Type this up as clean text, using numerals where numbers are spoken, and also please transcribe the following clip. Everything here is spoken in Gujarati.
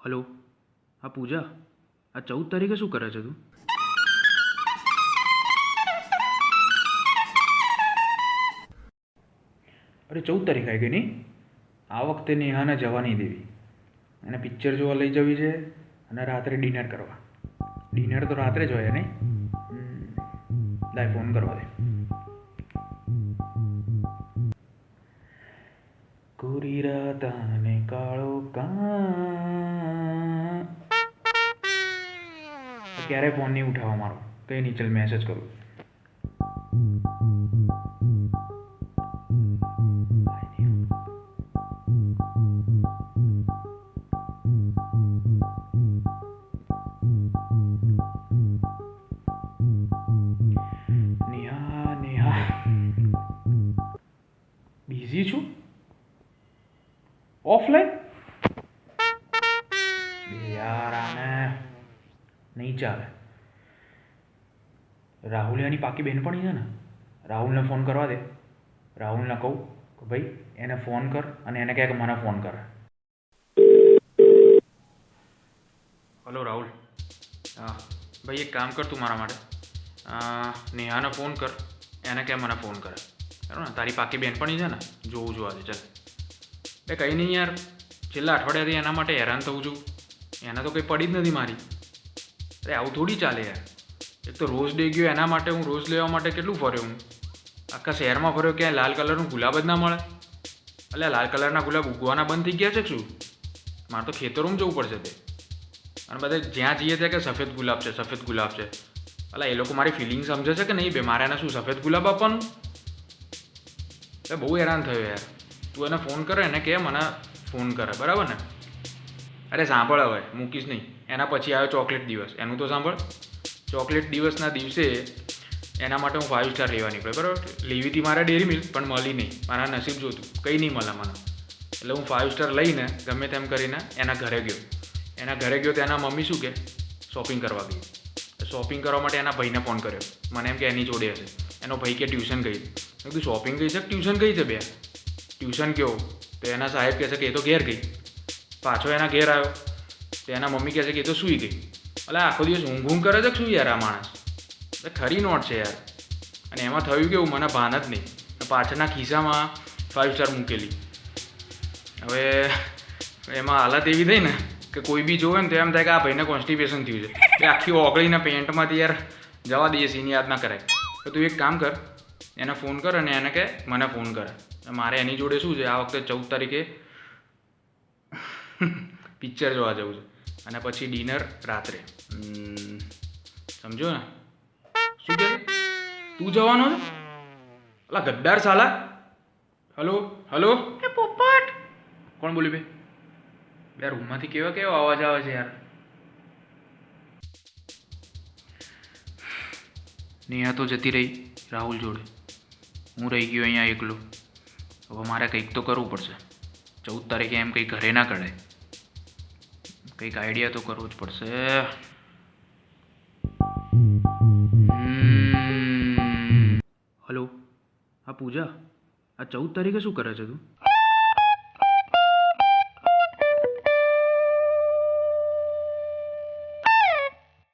હલો. હા પૂજા, આ 14 તારીખે શું કરે છે તું? અરે 14 તારીખ આવી ગઈ નહીં. આ વખતે નેહાને જવા નહીં દેવી. એને પિક્ચર જોવા લઈ જવી છે અને રાત્રે ડિનર કરવા. ડિનર તો રાત્રે જ હોય નહીં. લાય ફોન કરવા દે. કોરી રાત અને કાળો કાં. ક્યારે ફોન નહીં ઉઠાવવા મારો. કંઈ નહીં, ચલ મેસેજ કરું. નેહા નેહા બિઝી છું. ઓફલાઈન યાર, આને નહીં ચાલે. રાહુલિયાની પાકી બહેનપણી છે ને, રાહુલને ફોન કરવા દે. રાહુલને કહું કે ભાઈ એને ફોન કર અને એને કહે કે મને ફોન કરે. હલો રાહુલ. હા ભાઈ, એક કામ કર તું મારા માટે. નેહાને ફોન કર, એને કહે મને ફોન કરે. બરાબર ને? તારી પાકી બહેનપણી છે ને, જોવું છું આજે. ચાલ એ કંઈ નહીં યાર, છેલ્લા અઠવાડિયાથી એના માટે હેરાન થઉં છું. એને તો કંઈ પડી જ નથી મારી. અરે આવું થોડી ચાલે યાર. એક તો રોઝ ડે ગયો એના માટે, હું રોઝ લેવા માટે કેટલું ફર્યો હું. આખા શહેરમાં ફર્યો, ક્યાંય લાલ કલરનું ગુલાબ જ ના મળે. એટલે લાલ કલરના ગુલાબ ઉગવાના બંધ થઈ ગયા છે શું? મારે તો ખેતરોમાં જવું પડશે તે. અને બધા જ્યાં જઈએ ત્યાં કે સફેદ ગુલાબ છે, સફેદ ગુલાબ છે. એટલે એ લોકો મારી ફિલિંગ સમજે છે કે નહીં બે? મારે એને શું સફેદ ગુલાબ આપવાનું? એટલે બહુ હેરાન થયો યાર. તું એને ફોન કરે, એને કહે મને ફોન કરે, બરાબર ને? અરે સાંભળ, હવે મૂકીશ નહીં. એના પછી આવ્યો ચોકલેટ દિવસ, એનું તો સાંભળ. ચોકલેટ દિવસના દિવસે એના માટે હું 5 સ્ટાર લેવા નીકળ્યો, બરાબર? લેવી હતી મારે ડેરી મિલ્ક, પણ મળી નહીં. મારા નસીબ જોતું, કંઈ નહીં મળે મને. એટલે હું 5 સ્ટાર લઈને ગમે તેમ કરીને એના ઘરે ગયો. એના ઘરે ગયો તો એના મમ્મી શું કે શોપિંગ કરવા ગઈ. શોપિંગ કરવા માટે એના ભાઈને ફોન કર્યો. મને એમ કે એની જોડે હશે. એનો ભાઈ કે ટ્યુશન ગઈ. મેં કીધું શોપિંગ ગઈ છે ટ્યુશન ગઈ છે બે? ટ્યુશન કહો તો એના સાહેબ કહે છે કે એ તો ઘેર ગઈ. પાછો એના ઘેર આવ્યો તો એના મમ્મી કહે છે કે એ તો સૂઈ ગઈ. એટલે આખો દિવસ ઊંઘ કરે છે કે શું યાર આ માણસ? એટલે ખરી નોટ છે યાર. અને એમાં થયું કેવું, મને ભાન જ નહીં. પાછળના ખિસ્સામાં 5 સ્ટાર મૂકેલી. હવે એમાં હાલત એવી થઈ ને કે કોઈ બી જોવે ને તો એમ થાય કે આ ભાઈને કોન્સ્ટિપેશન થયું છે. એટલે આખી ઓગળીને પેન્ટમાંથી યાર જવા દઈએ, સીની યાદ ના કરાય. તો તું એક કામ કર, એને ફોન કર અને એને કહે મને ફોન કરે. મારે એની જોડે શું છે, આ વખતે 14 તારીખે પિક્ચર જોવા જવું છે અને પછી ડિનર રાત્રે. સમજો ને? શું કહે તું જવાનો છે? અલા ગદ્દાર સાલા. Hello hello. એ પોપટ. કોણ બોલી બે? બે રૂમમાંથી કેવો અવાજ આવે છે યાર. નેહા તો જતી રહી રાહુલ જોડે. હું રહી ગયો અહીંયા એકલો. હવે મારે કંઈક તો કરવું પડશે. 14 તારીખે એમ કંઈ ઘરે ના કરાય. કંઈક આઈડિયા તો કરવો જ પડશે. હલો. હા પૂજા, આ 14 તારીખે શું કરે છે તું?